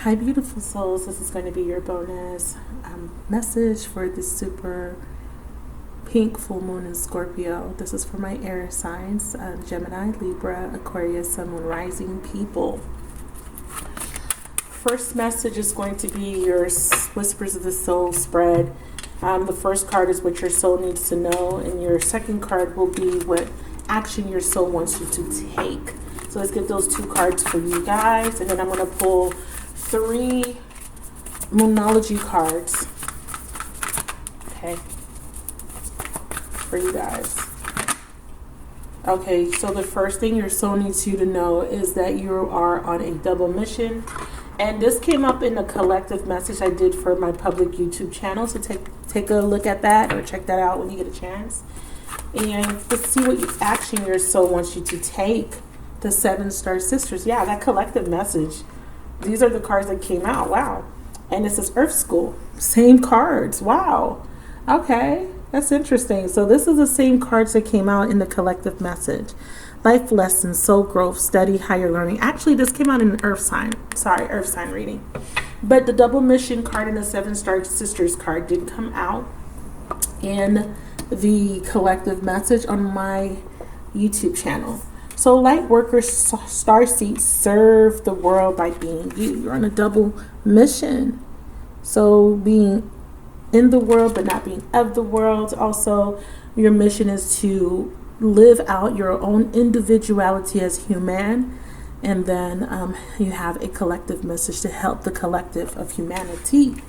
Hi, beautiful souls. This is going to be your bonus message for this super pink full moon in Scorpio. This is for my air signs, Gemini, Libra, Aquarius, Sun, Moon, Rising people. First message is going to be your Whispers of the Soul spread. The first card is what your soul needs to know, and your second card will be what action your soul wants you to take. So let's get those two cards for you guys, and then I'm going to pull 3 Moonology cards, okay, for you guys. Okay, so the first thing your soul needs you to know is that you are on a double mission. And this came up in a collective message I did for my public YouTube channel. So take a look at that or check that out when you get a chance. And let's see what action your soul wants you to take. The 7 Star Sisters. Yeah, that collective message. These are the cards that came out. Wow. And this is Earth School. Same cards. Wow. Okay. That's interesting. So this is the same cards that came out in the collective message. Life lessons, soul growth, study, higher learning. Actually, this came out in an Earth sign. Sorry, Earth sign reading. But the double mission card and the 7 Star Sisters card did come out in the collective message on my YouTube channel. So light workers, star seeds, serve the world by being you. You're on a double mission. So being in the world but not being of the world. Also, your mission is to live out your own individuality as human. And then you have a collective message to help the collective of humanity.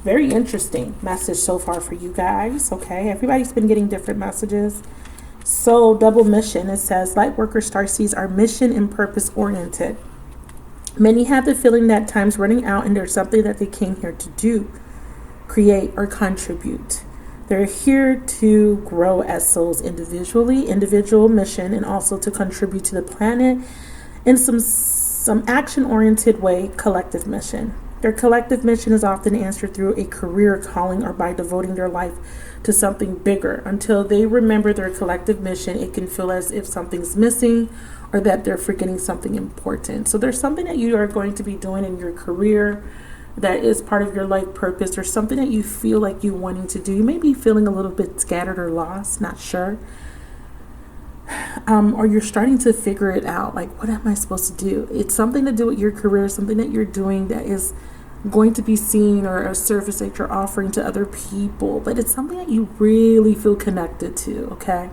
Very interesting message so far for you guys. Okay, everybody's been getting different messages. So double mission, it says light workers, starseeds are mission and purpose oriented. Many have the feeling that time's running out and there's something that they came here to do, create, or contribute. They're here to grow as souls individually, individual mission, and also to contribute to the planet in some action-oriented way, collective mission. Their collective mission is often answered through a career calling or by devoting their life to something bigger. Until they remember their collective mission, it can feel as if something's missing or that they're forgetting something important. So there's something that you are going to be doing in your career that is part of your life purpose, or something that you feel like you wanting to do. You may be feeling a little bit scattered or lost, not sure. Or you're starting to figure it out, like, what am I supposed to do? It's something to do with your career, something that you're doing that is going to be seen, or a service that you're offering to other people, but it's something that you really feel connected to, okay?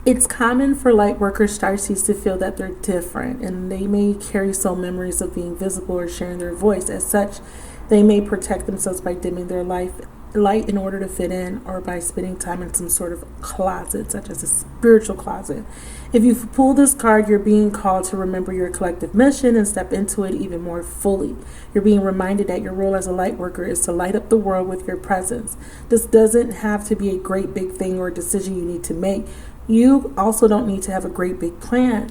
It's common for light workers, starseeds, to feel that they're different, and they may carry soul memories of being visible or sharing their voice. As such, they may protect themselves by dimming their light in order to fit in, or by spending time in some sort of closet, such as a spiritual closet. If you pull this card, you're being called to remember your collective mission and step into it even more fully. You're being reminded that your role as a light worker is to light up the world with your presence. This doesn't have to be a great big thing or a decision you need to make. You also don't need to have a great big plan.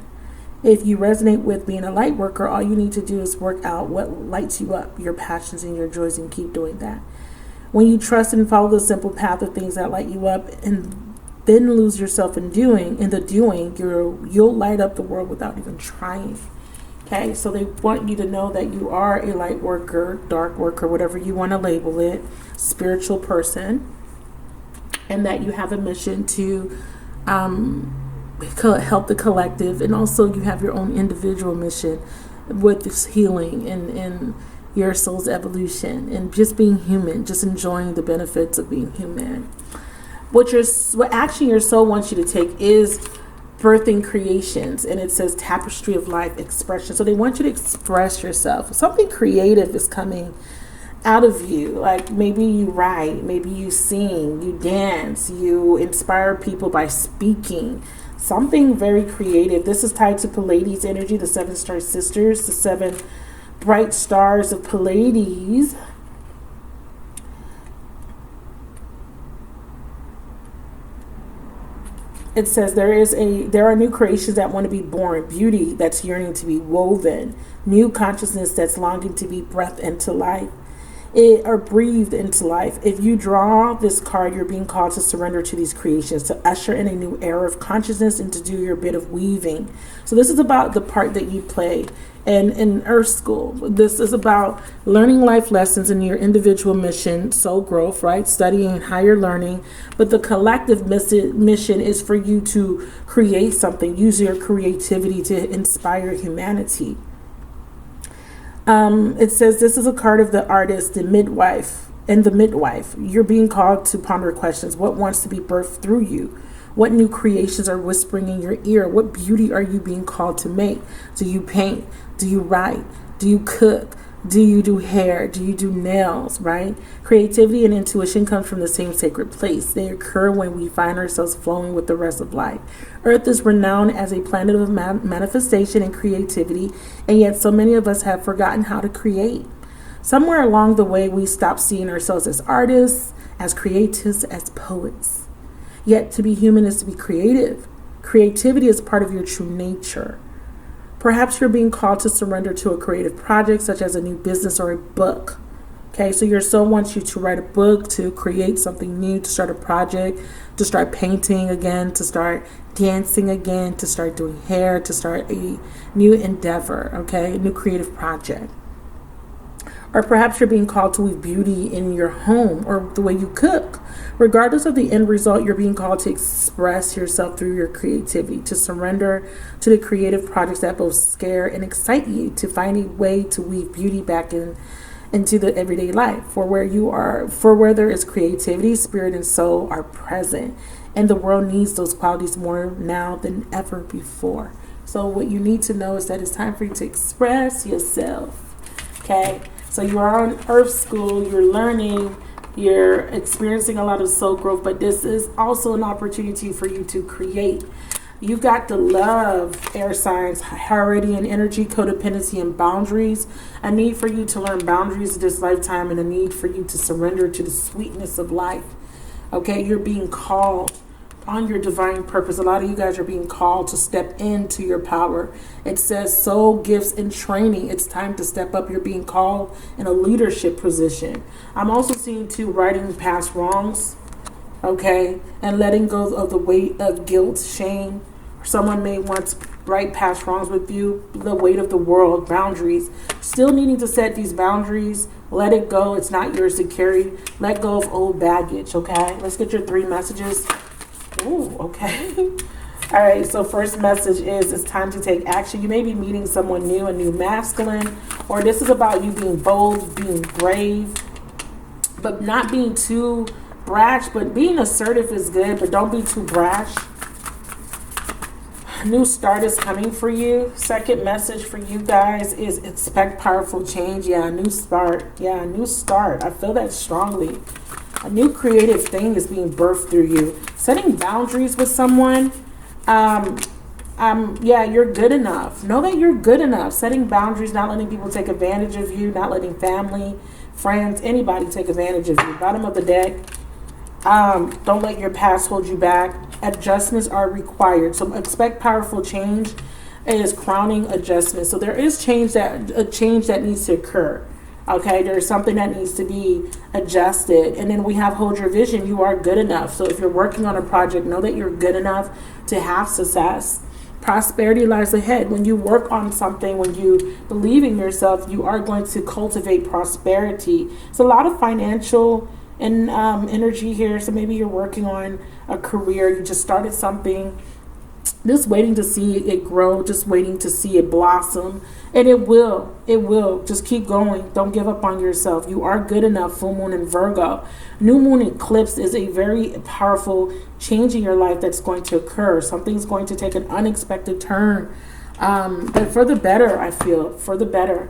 If you resonate with being a light worker, all you need to do is work out what lights you up, your passions and your joys, and keep doing that. When you trust and follow the simple path of things that light you up, and then lose yourself in the doing, you'll light up the world without even trying. Okay, so they want you to know that you are a light worker, dark worker, whatever you want to label it, spiritual person, and that you have a mission to help the collective, and also you have your own individual mission with this healing and your soul's evolution and just being human, just enjoying the benefits of being human. What action your soul wants you to take is birthing creations, and it says tapestry of life expression. So they want you to express yourself. Something creative is coming out of you. Like maybe you write, maybe you sing, you dance, you inspire people by speaking. Something very creative. This is tied to Pleiades energy, the 7 Star Sisters, the 7 bright stars of Pleiades. It says there are new creations that want to be born, beauty that's yearning to be woven, new consciousness that's longing to be breathed into life. are breathed into life. If you draw this card, you're being called to surrender to these creations, to usher in a new era of consciousness and to do your bit of weaving. So this is about the part that you play in Earth School. This is about learning life lessons in your individual mission, soul growth, right? Studying higher learning. But the collective mission is for you to create something, use your creativity to inspire humanity. It says this is a card of the artist, the midwife, and the midwife. You're being called to ponder questions. What wants to be birthed through you? What new creations are whispering in your ear? What beauty are you being called to make? Do you paint? Do you write? Do you cook? Do you do hair? Do you do nails, right? Creativity and intuition come from the same sacred place. They occur when we find ourselves flowing with the rest of life. Earth is renowned as a planet of manifestation and creativity, and yet so many of us have forgotten how to create. Somewhere along the way, we stopped seeing ourselves as artists, as creatives, as poets. Yet to be human is to be creative. Creativity is part of your true nature. Perhaps you're being called to surrender to a creative project, such as a new business or a book. Okay, so your soul wants you to write a book, to create something new, to start a project, to start painting again, to start dancing again, to start doing hair, to start a new endeavor, okay, a new creative project. Or perhaps you're being called to weave beauty in your home or the way you cook. Regardless of the end result, you're being called to express yourself through your creativity, to surrender to the creative projects that both scare and excite you, to find a way to weave beauty back into the everyday life. For where there is creativity, spirit and soul are present. And the world needs those qualities more now than ever before. So what you need to know is that it's time for you to express yourself. Okay? So you are on Earth School, you're learning, you're experiencing a lot of soul growth, but this is also an opportunity for you to create. You've got the love, air signs, Herodian energy, codependency, and boundaries. A need for you to learn boundaries this lifetime and a need for you to surrender to the sweetness of life. Okay, you're being called on your divine purpose. A lot of you guys are being called to step into your power. It says soul gifts and training. It's time to step up. You're being called in a leadership position. I'm also seeing too righting past wrongs, okay, and letting go of the weight of guilt, shame. Someone may want to right past wrongs with you, the weight of the world, boundaries. Still needing to set these boundaries. Let it go. It's not yours to carry. Let go of old baggage, okay? Let's get your 3 messages. Ooh, okay. All right, so first message is it's time to take action. You may be meeting someone new, a new masculine, or this is about you being bold, being brave, but not being too brash. But being assertive is good, but don't be too brash. New start is coming for you. Second message for you guys is expect powerful change. Yeah, a new start. Yeah, a new start. I feel that strongly. A new creative thing is being birthed through you. Setting boundaries with someone. Yeah, you're good enough. Know that you're good enough. Setting boundaries, not letting people take advantage of you, not letting family, friends, anybody take advantage of you. Bottom of the deck. Don't let your past hold you back. Adjustments are required. So expect powerful change. It is crowning adjustment. So there is a change that needs to occur. Okay, there's something that needs to be adjusted. And then we have hold your vision. You are good enough. So if you're working on a project, know that you're good enough to have success. Prosperity lies ahead. When you work on something, when you believe in yourself, you are going to cultivate prosperity. It's a lot of financial and energy here. So maybe you're working on a career. You just started something. Just waiting to see it grow, just waiting to see it blossom. And it will. Just keep going. Don't give up on yourself. You are good enough. Full moon in Virgo. New moon eclipse is a very powerful change in your life that's going to occur. Something's going to take an unexpected turn. But for the better, I feel. For the better.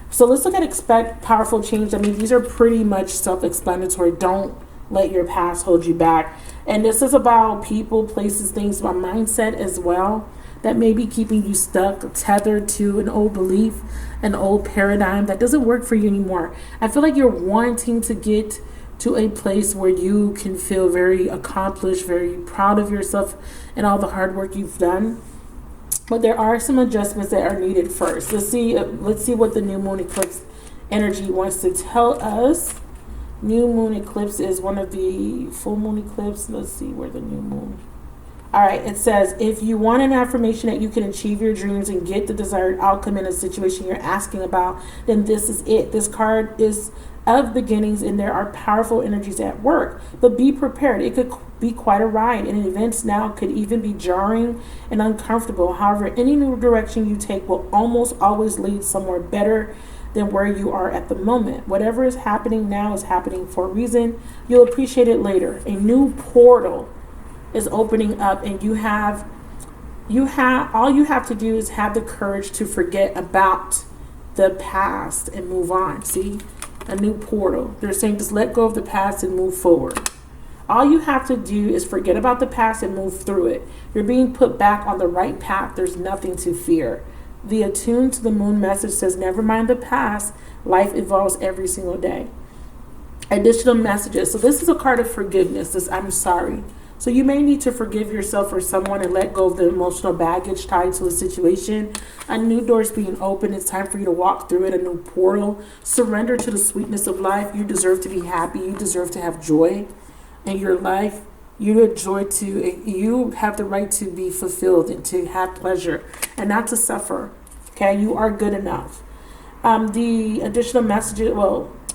So let's look at expect powerful change. I mean, these are pretty much self-explanatory. Don't let your past hold you back. And this is about people, places, things, my mindset as well, that may be keeping you stuck, tethered to an old belief, an old paradigm that doesn't work for you anymore. I feel like you're wanting to get to a place where you can feel very accomplished, very proud of yourself and all the hard work you've done. But there are some adjustments that are needed first. Let's see what the new moon eclipse energy wants to tell us. New moon eclipse is one of the full moon eclipse. Let's see where the new moon. All right, it says, if you want an affirmation that you can achieve your dreams and get the desired outcome in a situation you're asking about, then this is it. This card is of beginnings and there are powerful energies at work, but be prepared. It could be quite a ride, and events now could even be jarring and uncomfortable. However, any new direction you take will almost always lead somewhere better than where you are at the moment. Whatever is happening now is happening for a reason. You'll appreciate it later. A new portal is opening up, and all you have to do is have the courage to forget about the past and move on. See, a new portal. They're saying just let go of the past and move forward. All you have to do is forget about the past and move through it. You're being put back on the right path. There's nothing to fear. The attuned to the moon message says, never mind the past. Life evolves every single day. Additional messages. So this is a card of forgiveness. This I'm sorry. So you may need to forgive yourself or someone and let go of the emotional baggage tied to a situation. A new door is being opened. It's time for you to walk through it, a new portal. Surrender to the sweetness of life. You deserve to be happy. You deserve to have joy in your life. You have the right to be fulfilled and to have pleasure and not to suffer. Okay, you are good enough. The additional messages,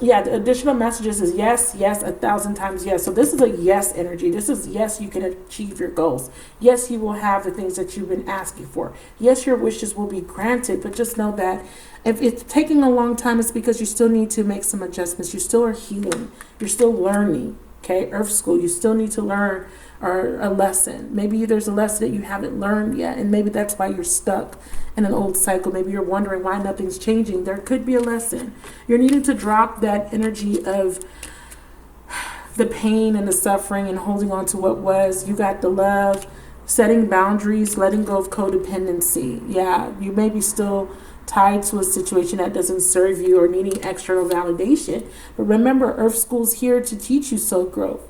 the additional messages is yes, yes, 1,000 times yes. So this is a yes energy. This is yes, you can achieve your goals. Yes, you will have the things that you've been asking for. Yes, your wishes will be granted, but just know that if it's taking a long time, it's because you still need to make some adjustments. You still are healing. You're still learning. Okay, Earth School, you still need to learn a lesson. Maybe there's a lesson that you haven't learned yet, and maybe that's why you're stuck in an old cycle. Maybe you're wondering why nothing's changing. There could be a lesson. You're needing to drop that energy of the pain and the suffering and holding on to what was. You got the love, setting boundaries, letting go of codependency. Yeah, you may be still tied to a situation that doesn't serve you or needing external validation. But remember, Earth School's here to teach you soul growth,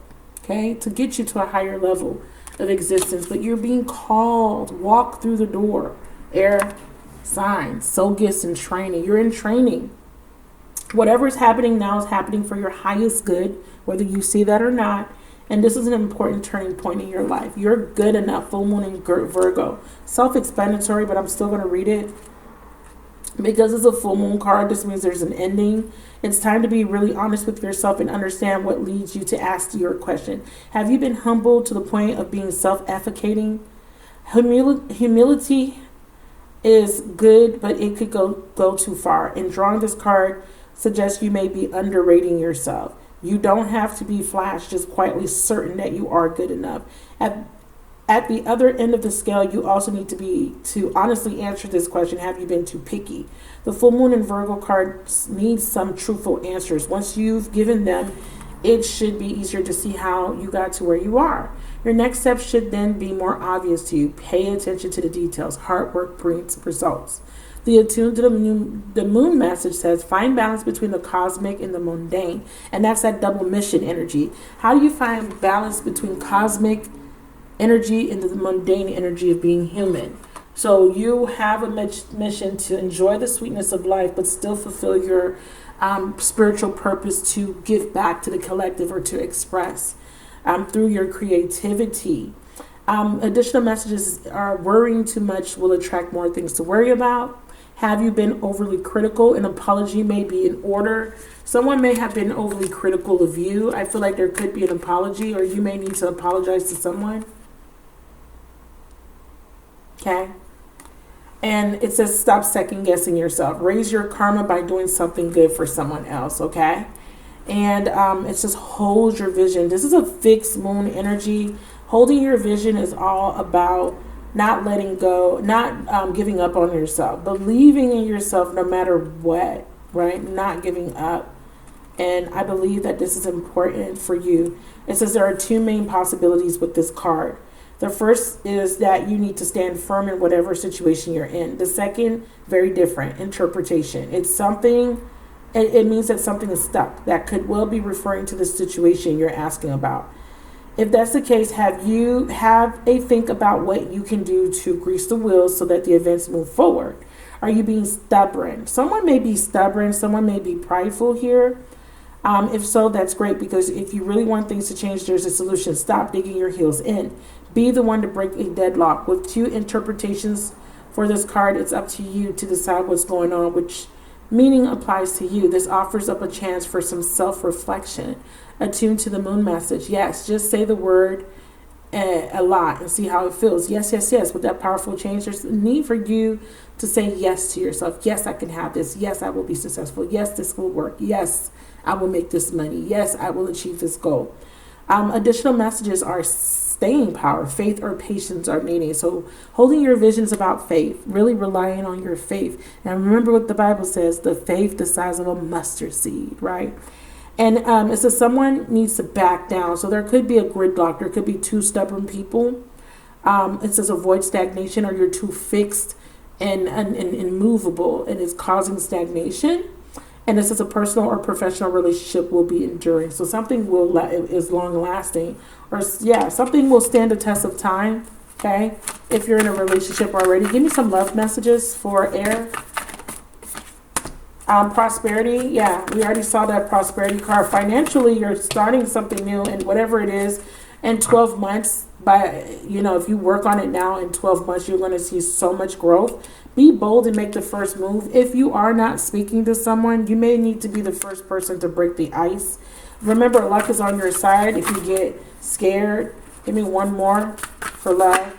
okay? To get you to a higher level of existence. But you're being called. Walk through the door. Air signs, soul gifts, and training. You're in training. Whatever is happening now is happening for your highest good, whether you see that or not. And this is an important turning point in your life. You're good enough. Full moon in Virgo. Self-explanatory, but I'm still going to read it. Because it's a full moon card, this means there's an ending. It's time to be really honest with yourself and understand what leads you to ask your question. Have you been humbled to the point of being self-efficating? Humility is good, but it could go too far. And drawing this card suggests you may be underrating yourself. You don't have to be flash, just quietly certain that you are good enough. At the other end of the scale, you also need to honestly answer this question. Have you been too picky? The full moon in Virgo card needs some truthful answers. Once you've given them, it should be easier to see how you got to where you are. Your next step should then be more obvious to you. Pay attention to the details. Hard work brings results. The attuned to the moon message says, find balance between the cosmic and the mundane. And that's that double mission energy. How do you find balance between cosmic energy and the mundane energy of being human? So you have a mission to enjoy the sweetness of life, but still fulfill your spiritual purpose to give back to the collective or to express through your creativity. Additional messages are worrying too much will attract more things to worry about. Have you been overly critical? An apology may be in order. Someone may have been overly critical of you. I feel like there could be an apology, or you may need to apologize to someone. Okay. And it says stop second guessing yourself. Raise your karma by doing something good for someone else. Okay. And it's just hold your vision. This is a fixed moon energy. Holding your vision is all about not letting go, not giving up on yourself, believing in yourself no matter what, right? Not giving up. And I believe that this is important for you. It says there are two main possibilities with this card. The first is that you need to stand firm in whatever situation you're in. The second, very different interpretation. It's something, it means that something is stuck. That could well be referring to the situation you're asking about. If that's the case, have a think about what you can do to grease the wheels so that the events move forward. Are you being stubborn? Someone may be stubborn. Someone may be prideful here. If so, that's great, because if you really want things to change, there's a solution. Stop digging your heels in. Be the one to break a deadlock. With 2 interpretations for this card, it's up to you to decide what's going on, which meaning applies to you. This offers up a chance for some self-reflection, attuned to the moon message. Yes, just say the word a lot and see how it feels. Yes, yes, yes. With that powerful change, there's a need for you to say yes to yourself. Yes, I can have this. Yes, I will be successful. Yes, this will work. Yes, I will make this money. Yes, I will achieve this goal. Additional messages are staying power, faith, or patience are needed. So holding your visions about faith, really relying on your faith. And remember what the Bible says, the faith the size of a mustard seed, right? And it says someone needs to back down. So there could be a gridlock. There could be 2 stubborn people. It says avoid stagnation, or you're too fixed and immovable, and it's causing stagnation. And it says a personal or professional relationship will be enduring. So something is long lasting, or something will stand the test of time. Okay, if you're in a relationship already, give me some love messages for air. Prosperity, we already saw that prosperity card. Financially, you're starting something new, and whatever it is, in 12 months, if you work on it now, in 12 months, you're going to see so much growth. Be bold and make the first move. If you are not speaking to someone, you may need to be the first person to break the ice. Remember, luck is on your side. If you get scared, give me one more for love.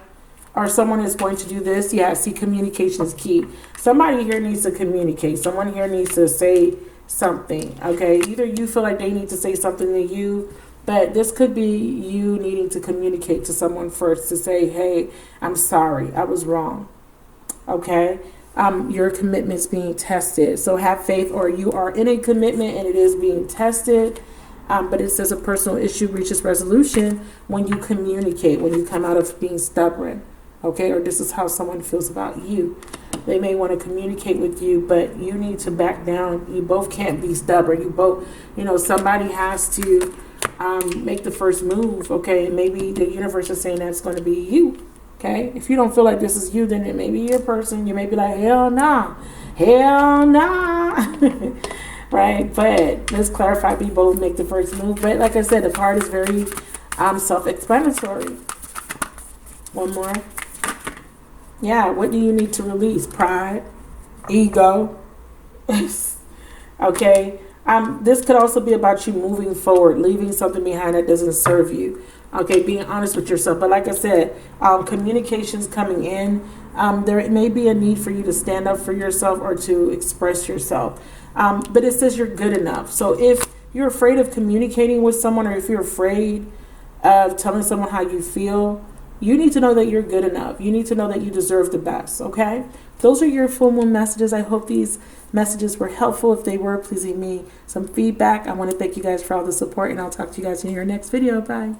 Or someone is going to do this. See, communication is key. Somebody here needs to communicate. Someone here needs to say something, okay? Either you feel like they need to say something to you, but this could be you needing to communicate to someone first to say, hey, I'm sorry, I was wrong, okay? Your commitment's being tested. So have faith, or you are in a commitment and it is being tested. But it says a personal issue reaches resolution when you communicate, when you come out of being stubborn. Okay, or this is how someone feels about you. They may want to communicate with you, but you need to back down. You both can't be stubborn. You both, somebody has to make the first move. Okay, maybe the universe is saying that's going to be you. Okay, if you don't feel like this is you, then it may be your person. You may be like, hell nah, right? But let's clarify. Be bold, make the first move. But like I said, the card is very self-explanatory. One more. What do you need to release? Pride, ego. Okay. This could also be about you moving forward, leaving something behind that doesn't serve you. Okay, being honest with yourself. But like I said, communication's coming in. There may be a need for you to stand up for yourself or to express yourself. But it says you're good enough. So if you're afraid of communicating with someone, or if you're afraid of telling someone how you feel, you need to know that you're good enough. You need to know that you deserve the best, okay? Those are your full moon messages. I hope these messages were helpful. If they were, please leave me some feedback. I want to thank you guys for all the support, and I'll talk to you guys in your next video. Bye.